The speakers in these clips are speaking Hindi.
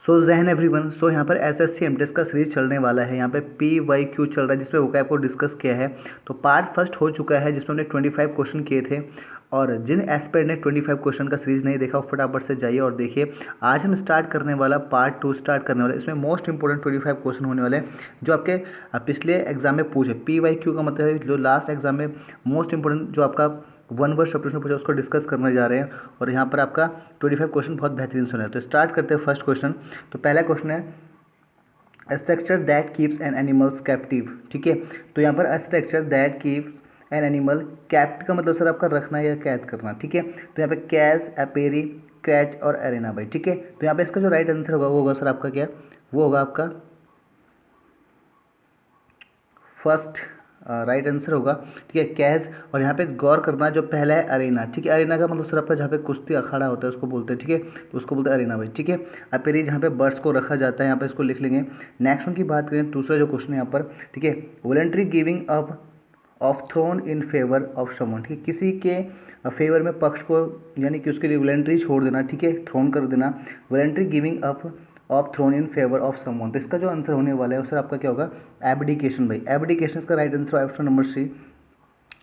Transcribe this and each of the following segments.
सो जहन एवरीवन, सो यहाँ पर एसएससी एमटेस का सीरीज चलने वाला है। यहाँ पे PYQ चल रहा है जिसमें वोकैब को डिस्कस किया है। तो पार्ट फर्स्ट हो चुका है जिसमें हमने 25 क्वेश्चन किए थे। और जिन एस्पिरेंट ने 25 क्वेश्चन का सीरीज नहीं देखा फटाफट से जाइए और देखिए। आज हम स्टार्ट करने वाला पार्ट 2 स्टार्ट करने वाला। इसमें मोस्ट इंपॉर्टेंट 25 क्वेश्चन होने वाले हैं जो आपके पिछले एग्जाम में पूछे। PYQ का मतलब है जो लास्ट एग्जाम में मोस्ट इंपॉर्टेंट जो आपका वन वर्ड शब्द पूछा उसको डिस्कस करने जा रहे हैं। और यहाँ पर आपका 25 क्वेश्चन बहुत बेहतरीन सुना है। तो स्टार्ट करते हैं फर्स्ट क्वेश्चन। तो पहला क्वेश्चन है structure that keeps an animals captive. ठीक है, तो यहाँ पर structure that keeps an animal captive का मतलब सर आपका रखना या कैद करना। ठीक है, तो यहाँ पे कैच, एपेरी, क्रैच और एरेना भाई। ठीक है, तो यहाँ पे इसका जो राइट आंसर होगा वो होगा सर आपका क्या, वो होगा आपका फर्स्ट राइट आंसर होगा। ठीक है, कैच। और यहाँ पे गौर करना जो पहला है अरेना। ठीक है, अरेना का मतलब सर आपका जहाँ पे कुश्ती अखाड़ा होता है उसको बोलते हैं। ठीक है, तो उसको बोलते हैं अरेना भाई। ठीक है, अपेरी जहाँ पे बर्ड्स को रखा जाता है यहाँ पे इसको लिख लेंगे। नेक्स्ट उनकी बात करें, दूसरा जो क्वेश्चन है यहाँ पर, ठीक है, voluntary giving up of throne in favour of someone. ठीक है, किसी के फेवर में पक्ष को यानी कि उसके लिए वॉलंटरी छोड़ देना। ठीक है, थ्रोन कर देना। Voluntary giving up of throne in favour of someone. तो इसका जो आंसर होने वाला है सर आपका क्या होगा, एबडिकेशन भाई। एबडिकेशन का right answer option number C,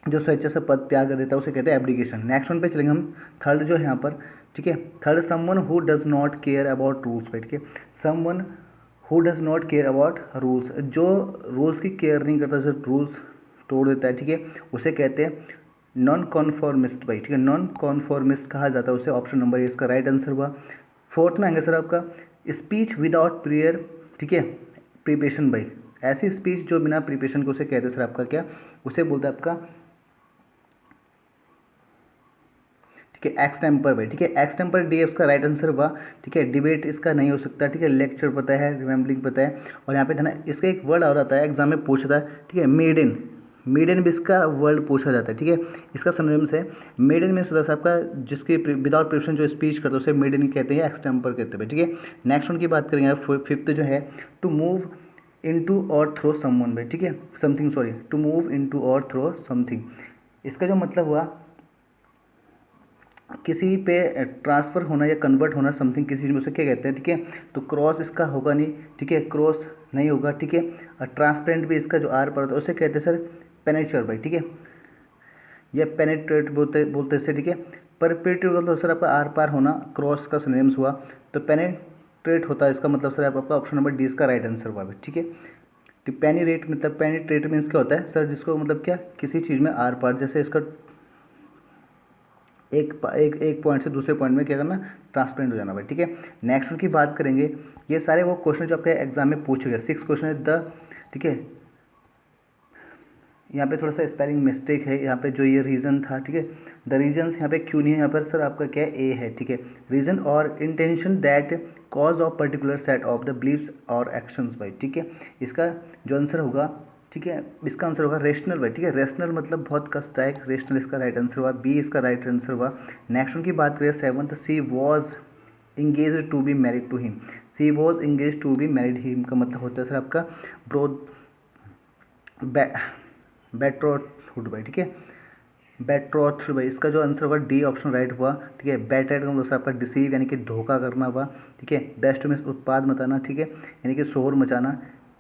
जो स्वेच्छा से पद त्याग कर देता है उसे कहते हैं एबडिकेशन। नेक्स्ट वन पे चलेंगे हम, थर्ड जो है यहाँ पर। ठीक है, third someone who does not care about rules भाई। ठीक है, someone who does not care about rules, जो रूल्स की केयर नहीं करता, जो रूल्स तोड़ देता है। ठीक है, उसे कहते हैं नॉन कॉन्फॉर्मिस्ट भाई। ठीक है, नॉन कॉन्फॉर्मिस्ट कहा जाता है उसे। ऑप्शन नंबर ए इसका राइट आंसर हुआ। फोर्थ में आएंगे सर आपका स्पीच विदाउट प्रेयर। ठीक है, प्रिपरेशन भाई। ऐसी स्पीच जो बिना प्रिपरेशन को उसे कहते हैं सर आपका क्या, उसे बोलता है आपका, ठीक है, एक्स टेम्पर भाई। ठीक है, एक्स टेम्पर डी इसका राइट आंसर हुआ। ठीक है, डिबेट इसका नहीं हो सकता। ठीक है, लेक्चर पता है, रिमेम्बरिंग पता है। और यहाँ पे ध्यान, इसका एक वर्ड और आता है एग्जाम में पूछता है। ठीक है, मेडन, मेडन भी इसका वर्ड पूछा जाता है। ठीक है, इसका सिनोनिम्स है मेडन में सुधा साहब का, जिसकी विदाउट प्रिपरेशन जो स्पीच करते हैं उसे मेडन ही कहते हैं, एक्स टेम्पर कहते हैं। ठीक है, नेक्स्ट उनकी बात करेंगे फिफ्थ जो है, to move into or through someone भाई। ठीक है, something, sorry, to move into or through something. इसका जो मतलब हुआ किसी पे ट्रांसफ़र होना या कन्वर्ट होना समथिंग किसी चीज़ में, उसे क्या कहते हैं। ठीक है, तो क्रॉस इसका होगा नहीं। ठीक है, क्रॉस नहीं होगा। ठीक है, और ट्रांसपेरेंट भी इसका जो आर पर होता है उसे कहते हैं सर पेनेचर भाई। ठीक है, या पेनेट्रेट बोलते बोलते इससे। ठीक है, परपेट्रेट मतलब सर आपका आर पार होना, क्रॉस का सिनोनिम्स हुआ। तो पेनेट्रेट होता है इसका मतलब सर आपका ऑप्शन नंबर डी इसका राइट आंसर हुआ भाई। ठीक है, तो पेनीरेट मतलब पेनीट्रेट मीन्स क्या होता है सर, जिसको मतलब क्या, किसी चीज़ में आर पार, जैसे इसका एक पॉइंट से दूसरे पॉइंट में क्या करना, ट्रांसपेरेंट हो जाना भाई। ठीक है, नेक्स्ट उनकी बात करेंगे। ये सारे वो क्वेश्चन जो आपके एग्जाम में पूछे गए, 6 क्वेश्चन है द। ठीक है, यहाँ पे थोड़ा सा स्पेलिंग मिस्टेक है यहाँ पे, जो ये रीज़न था। ठीक है, द रीजन्स यहाँ पे क्यों नहीं है, यहाँ पर सर आपका क्या है, ए है। ठीक है, रीज़न और intention that cause of particular set of the beliefs और एक्शंस भाई। ठीक है, इसका जो आंसर होगा, ठीक है, इसका आंसर होगा रेशनल भाई। ठीक है, रेशनल मतलब बहुत कष्टदायक, रेशनल इसका राइट आंसर हुआ, बी इसका राइट आंसर हुआ। नेक्स्ट उनकी बात करें seventh, she was engage to be married to him. She was engage to be married him का मतलब होता है सर आपका ब्रो बेट्रोथुड भाई। ठीक है, बेट्रोथ भाई, इसका जो आंसर होगा डी ऑप्शन राइट हुआ। ठीक है, बेटरेट का मतलब आपका डिसीव यानी कि धोखा करना हुआ। ठीक है, बेस्ट में उत्पाद मचाना। ठीक है, यानी कि शोर मचाना।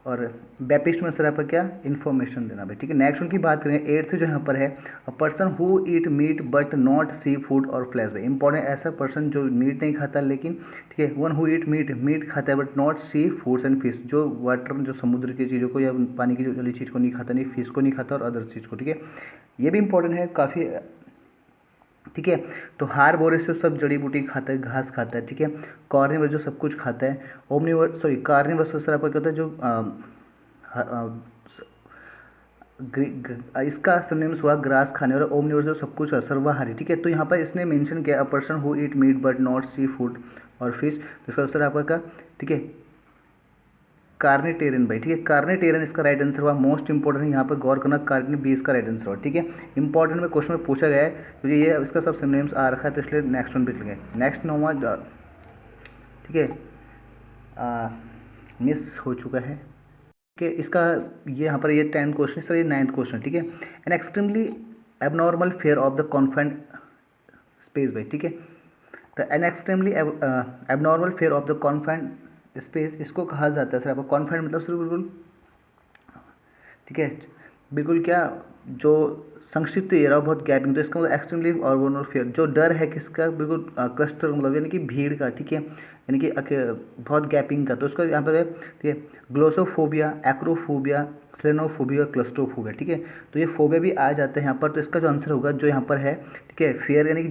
और बेपिस्ट में सर आपका क्या, इन्फॉर्मेशन देना भाई। ठीक है, नेक्स्ट उनकी बात करें एट्थ जो यहाँ पर है, a person who eat meat but not sea food और फ्लैश भाई। इंपॉर्टेंट, ऐसा पर्सन जो मीट नहीं खाता लेकिन, ठीक है, one who eat meat, meat खाता है but not sea foods and fish, जो वाटर जो समुद्र की चीज़ों को या पानी की जो वाली चीज़ को नहीं खाता, नहीं फिश को नहीं खाता और अदर चीज़ को। ठीक है, ये भी इंपॉर्टेंट है काफ़ी। ठीक है, तो हार्बोरेस जो सब जड़ी बूटी खाता है, घास खाता है। ठीक है, कॉर्निवर्स जो सब कुछ खाता है। ओमनिवर्स, सॉरी, कार्निवर्स सर आपका क्या होता है, जो इसका सिनोनिम्स हुआ ग्रास खाने वाला। ओमनिवर्स जो सब कुछ सर्वाहारी। ठीक है, तो यहाँ पर इसने मेंशन किया a person who eat meat but not sea food और फिश, तो इसका आंसर आपका क्या, ठीक है, कार्निटेरियन भाई। ठीक है, कार्निटेरियन इसका राइट आंसर हुआ। मोस्ट इंपॉर्टेंट यहाँ पर गौर करना, कार्नि बी इसका राइट आंसर हुआ। ठीक है, इंपॉर्टेंट में क्वेश्चन में पूछा गया है क्योंकि ये इसका सब सिनोनिम्स आ रखा है, तो इसलिए नेक्स्ट वन पे चलेंगे। नेक्स्ट नौवा, ठीक है, मिस हो चुका है कि इसका, ये यहाँ पर ये 10th क्वेश्चन सर, ये 9th क्वेश्चन। ठीक है, an extremely abnormal fair of the confined space भाई। ठीक है, तो an extremely abnormal fair of the confined space इसको कहा जाता है सर आपका कॉन्फिडेंट मतलब सर बिल्कुल, ठीक है, बिल्कुल क्या, जो संक्षिप्त ये रहा बहुत गैपिंग, तो इसका मतलब एक्सट्रीमली ऑर्गन और फियर, जो डर है किसका, बिल्कुल क्लस्टर मतलब यानी कि भीड़ का, ठीक है, यानी कि बहुत गैपिंग का, तो उसका यहाँ पर है, ठीक है, ग्लोसोफोबिया, एक्रोफोबिया, स्लेनोफोबिया, क्लस्ट्रोफोबिया, ठीक है, तो ये फोबिया भी आ जाते हैं यहाँ पर, तो इसका जो आंसर होगा जो यहाँ पर है, ठीक है, फियर यानी कि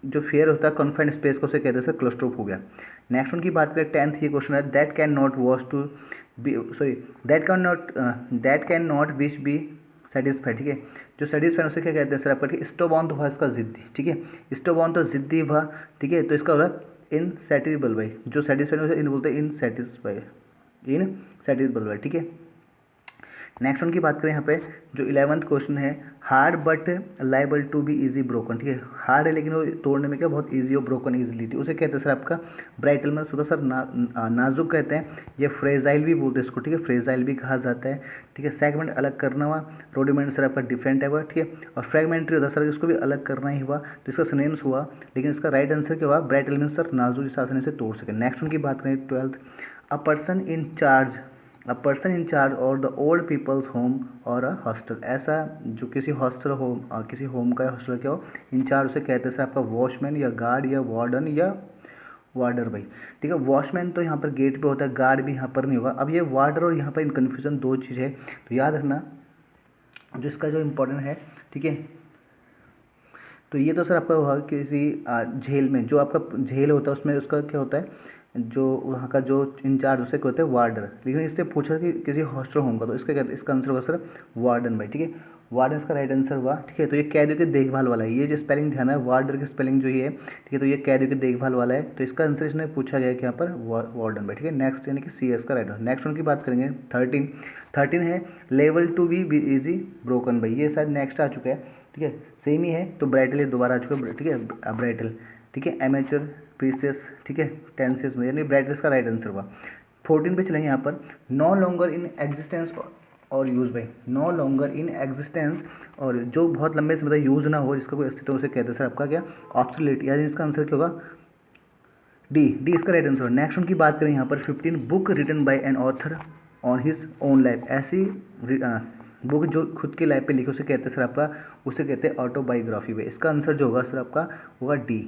जो फियर होता है कॉन्फाइंड स्पेस को उसे कहते हैं सर क्लस्ट्रोफोबिया। नेक्स्ट उनकी बात करें 10th, ये क्वेश्चन है, that can not wash to be, sorry, that can not wish be satisfied, ठीक है, जो सेटिस्फाइड उसे क्या कहते हैं सर आपका, ठीक है, स्टोबॉन तो हुआ इसका जिद्दी, ठीक है, स्टोबॉन तो जिद्दी हुआ, ठीक है, तो इसका होगा इनसेटिस्फाइबल भाई, जो सेटिस्फाइड उसे इन बोलते हैं इनसेटिस्फाइड, इनसेटिस्फाइबल भाई, ठीक है। नेक्स्ट उनकी बात करें यहाँ पे, जो 11th क्वेश्चन है, hard but liable to be easy broken, ठीक है, हार्ड है लेकिन वो तोड़ने में क्या बहुत इजी हो, ब्रोकन इजीली, तो उसे कहते हैं सर आपका ब्राइटल में होता सर नाजुक कहते हैं, ये फ्रेजाइल भी बोलते हैं इसको, ठीक है, फ्रेजाइल भी कहा जाता है, ठीक है, सेगमेंट अलग करना हुआ, रोडिमेंट सर आपका डिफरेंट है हुआ, ठीक है, और फ्रेगमेंट्री होता है सर इसको भी अलग करना ही हुआ, तो इसका सिनोनिम्स हुआ, लेकिन इसका राइट आंसर क्या हुआ, ब्राइटल में सर नाजुक जिस आसानी से तोड़ सके। नेक्स्ट उनकी बात करें 12th, a person in charge, a person in charge और द ओल्ड पीपल्स होम और अ हॉस्टल, ऐसा जो किसी हॉस्टल होम किसी होम का या हॉस्टल का हो इंचार्ज उसे कहते हैं सर आपका वॉचमैन या गार्ड या वार्डन या वार्डर भाई, ठीक है, वॉचमैन तो यहाँ पर गेट पे होता है, गार्ड भी यहाँ पर नहीं होगा। अब ये वार्डर और यहाँ पर इन कन्फ्यूजन दो चीज़ है, तो याद रखना जो इसका जो इम्पोर्टेंट है, ठीक है, तो ये तो सर आपका होगा किसी झेल में, जो आपका झेल होता है उसमें उसका क्या होता है, जो वहाँ का जो इंचार्ज उसे कहते हैं वार्डर, लेकिन इससे पूछा कि किसी हॉस्टल होम का, तो इसका क्या, इसका आंसर होगा सर वार्डन भाई, ठीक है, वार्डन इसका राइट आंसर हुआ, ठीक है, तो ये कैदियों की देखभाल वाला है, ये जो स्पेलिंग ध्यान है वार्डर की स्पेलिंग जो ये है, ठीक है, तो ये कैदियों की देखभाल वाला है, तो इसका आंसर इसमें पूछा गया कि यहाँ पर वार्डन भाई, ठीक है। नेक्स्ट यानी कि सी एस का राइट आंसर। नेक्स्ट उनकी बात करेंगे 13 है, level to be easy broken भाई, ये शायद नेक्स्ट आ चुका है, ठीक है, सेम ही है, तो ब्राइटल ये दोबारा आ चुका है, ठीक है, ब्राइटल, ठीक है, एमेचर प्रीसियस, ठीक है, टेंसेस में, यानी ब्राइटल्स का राइट आंसर हुआ। 14 पे चलेंगे यहाँ पर, नो लॉन्गर इन एग्जिस्टेंस और यूज भाई, नो लॉन्गर इन एग्जिस्टेंस, और जो बहुत लंबे समय तक यूज ना हो, जिसका कोई अस्तित्व उसे कहते हैं सर आपका क्या, ऑब्सोलीट, यानी इसका आंसर क्या होगा, डी इसका राइट आंसर। नेक्स्ट उनकी बात करें यहाँ पर 15, book written by an author on his own life, ऐसी बुक जो खुद की लाइफ पे लिखी उसे कहते हैं सर आपका, उसे कहते हैं ऑटोबायोग्राफी भाई, इसका आंसर जो होगा सर आपका होगा डी।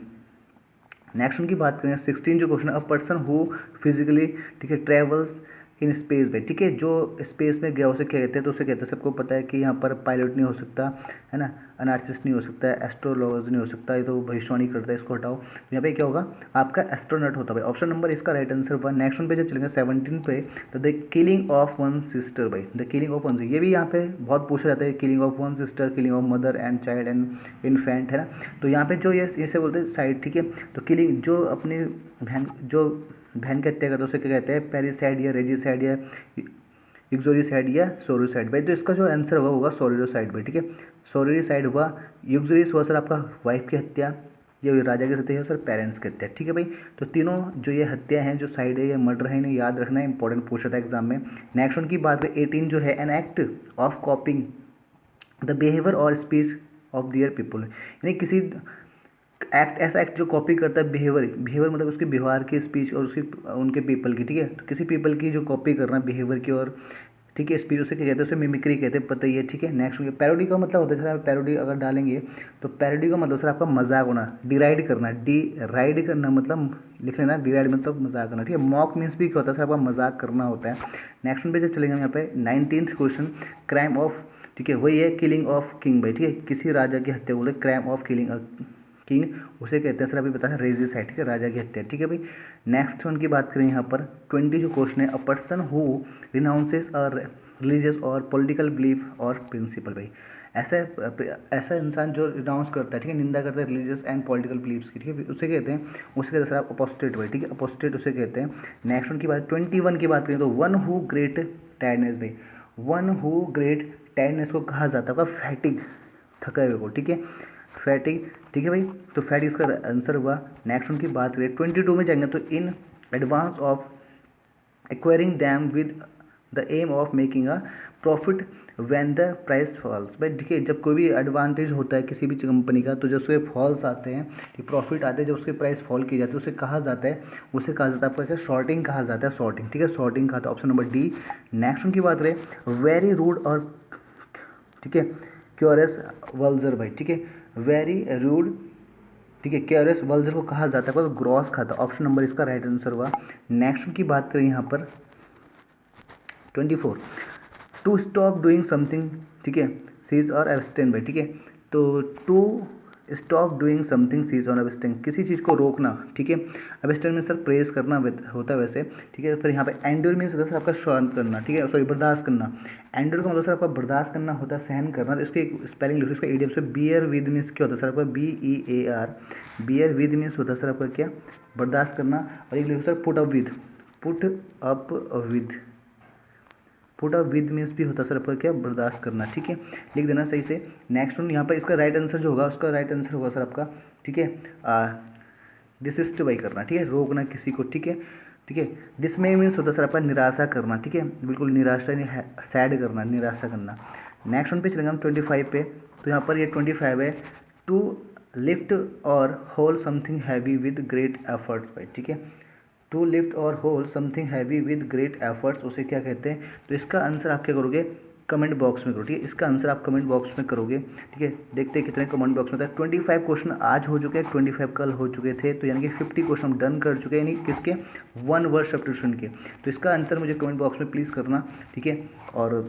नेक्स्ट उनकी बात करें 16 जो क्वेश्चन है, अ पर्सन हु फिजिकली, ठीक है, ट्रेवल्स इन स्पेस भाई, ठीक है, जो स्पेस में गया उसे क्या कहते हैं, तो उसे कहते हैं, सबको पता है कि यहाँ पर पायलट नहीं हो सकता है ना, अनार्थिस्ट नहीं हो सकता है, एस्ट्रोलॉजर नहीं हो सकता, ये तो भविष्यवाणी करता है, इसको हटाओ, तो यहाँ पे क्या होगा आपका एस्ट्रोनॉट होता है भाई, ऑप्शन नंबर इसका राइट आंसर हुआ। नेक्स्ट वन पे जब चलेंगे 17 पे, तो the killing of one sister भाई, द किलिंग ऑफ वन, ये भी यहाँ पे बहुत पूछा जाता है, killing of one sister, killing of mother and child and infant, है ना, तो यहाँ पे जो ये इसे बोलते हैं साइड, ठीक है, तो किलिंग जो अपनी बहन की हत्या करते हैं उसे क्या कहते हैं, पेरिसाइड या रेजिसाइड या यूक्सोरिसाइड या सोरोसाइड भाई, तो इसका जो आंसर होगा सोरोसाइड भाई, ठीक है, सोरोसाइड हुआ, यूक्सोरिस हुआ सर आपका वाइफ की हत्या, ये राजा की हत्या है सर पेरेंट्स की हत्या, ठीक है भाई, तो तीनों जो ये हत्या हैं, जो साइड है, ये मर्डर है, इन्हें याद रखना है, इंपॉर्टेंट पूछा था एग्जाम में। नेक्स्ट उनकी बात करें 18 जो है, an act of copying the behaviour और स्पीच ऑफ दियर पीपल, यानी किसी एक्ट, ऐसा एक्ट जो कॉपी करता है बिहेवियर मतलब उसके व्यवहार की, स्पीच और उसकी उनके पीपल की, ठीक है, तो किसी पीपल की जो कॉपी करना बिहेवियर की और, ठीक है, स्पीच उसे क्या कहते हैं, उसे मिमिक्री कहते हैं, पता ही है, ठीक है। नेक्स्ट उनके पैरोडी का मतलब होता है सर, पैरोडी अगर डालेंगे तो पैरोडी का मतलब सर आपका मजाक होना, डिराइड करना, डी राइड करना मतलब लिख लेना, डिराइड मतलब मजाक करना, ठीक है। मॉक मीन्स भी क्या होता है सर आपका मजाक करना होता है। नेक्स्ट उन पे जब चलेंगे यहाँ पे 19th क्वेश्चन, क्राइम ऑफ, ठीक है, वही है किलिंग ऑफ किंग भाई, ठीक है, किसी राजा की हत्या बोले, क्राइम ऑफ किलिंग किंग उसे कहते हैं सर, अभी बताया रेजिसाइड, ठीक है, राजा की हत्या, ठीक है भाई। नेक्स्ट वन की बात करें यहाँ पर 20 जो क्वेश्चन है, a person who renounces a religious और पॉलिटिकल बिलीफ और प्रिंसिपल भाई, ऐसा इंसान जो रिनाउंस करता है, ठीक है, निंदा करता है रिलीजियस एंड पॉलिटिकल बिलीफ्स की, ठीक है, उसे कहते हैं, उसे कहते हैं सर आप अपोस्टेट भाई, ठीक है, अपोस्टेट उसे कहते हैं। नेक्स्ट उनकी बात 21 की बात करें तो वन हु ग्रेट टायर्डनेस भाई, वन हु ग्रेट टायर्डनेस को कहा जाता है फैटिग, थका हुए को, ठीक है, फैटिग, ठीक है भाई, तो फैटिग इसका आंसर हुआ। नेक्स्ट उनकी बात करें 22 में जाएंगे तो in advance of acquiring them with the aim of making a profit when the price falls. भाई देखिए, जब कोई भी एडवांटेज होता है किसी भी कंपनी का, तो जब उसके फॉल्स आते हैं, कि प्रॉफिट आते हैं, जब उसकी प्राइस फॉल की जाती है, उसे कहा जाता है आपका क्या, शॉर्टिंग कहा जाता है, शॉर्टिंग। ठीक है, शॉर्टिंग कहा था, ऑप्शन नंबर डी। नेक्स्ट उनकी बात करें, वेरी रूड और, ठीक है, क्यूरियस वल्जर भाई, ठीक है, वेरी रूड, ठीक है, क्यूरियस वल्जर को कहा जाता है, ग्रॉस खाता, ऑप्शन नंबर इसका राइट आंसर हुआ। नेक्स्ट उनकी बात करें यहाँ पर 24, टू स्टॉप डूइंग समथिंग, ठीक है, सीज और एब्सटेन भाई, ठीक है, तो to stop doing something cease और एब्सटेन, किसी चीज़ को रोकना, ठीक है। एब्सटेन में सर प्रेस करना होता है वैसे, ठीक है। फिर यहाँ पे एंड्योर मीन्स होता है सर आपका शांत करना, ठीक है, सॉरी बर्दाश्त करना। एंड्योर का मतलब सर आपका बर्दाश्त करना होता है, सहन करना। तो इसकी स्पेलिंग लिखो, इसका ईडियम से बियर विद मीन्स क्या होता है सर आपका, BEAR, बियर विद मीन्स होता है सर आपका क्या, बर्दाश्त करना। और एक लिखो sir put up with, put up with, put up with means भी होता है सर आपका क्या, बर्दाश्त करना, ठीक है, लिख देना सही से। नेक्स्ट वन यहाँ पर इसका राइट आंसर जो होगा, उसका राइट आंसर होगा सर आपका, ठीक है, डिसिस्ट बाई करना, ठीक है, रोकना किसी को, ठीक है, ठीक है। डिसमे मीन्स होता है सर आपका निराशा करना, ठीक है, बिल्कुल निराशा नहीं, सैड करना, निराशा करना। नेक्स्ट वन पे चलेंगे हम 25 पे, तो यहाँ पर ये 25 है, टू लिफ्ट और hold something heavy with great effort भाई, ठीक है, टू लिफ्ट और hold something heavy with great efforts, उसे क्या कहते हैं। तो इसका आंसर आप क्या करोगे, कमेंट बॉक्स में करो, ठीक है, इसका आंसर आप कमेंट बॉक्स में करोगे, ठीक है। देखते हैं कितने कमेंट बॉक्स में था। 25 क्वेश्चन आज हो चुके हैं, 25 कल हो चुके थे, तो यानी कि 50 क्वेश्चन हम डन कर चुके हैं, यानी किसके, 1 वर्ड सब्स्टिट्यूशन के। तो इसका आंसर मुझे कमेंट बॉक्स में प्लीज़ करना, ठीक है, और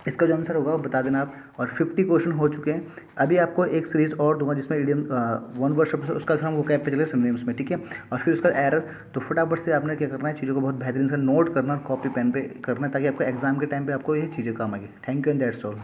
इसका जो आंसर होगा वो बता देना आप। और 50 क्वेश्चन हो चुके हैं। अभी आपको एक सीरीज़ और दूंगा जिसमें इडियम 1 वर्ड शब्द, उसका हम वो कैप पे चले सिनोनिम्स में, ठीक है, और फिर उसका एरर। तो फटाफट से आपने क्या करना है, चीज़ों को बहुत बेहतरीन से नोट करना और कॉपी पेन पे करना है, ताकि आपको एग्जाम के टाइम पे आपको ये चीज़ें काम आएगी। Thank you and that's all.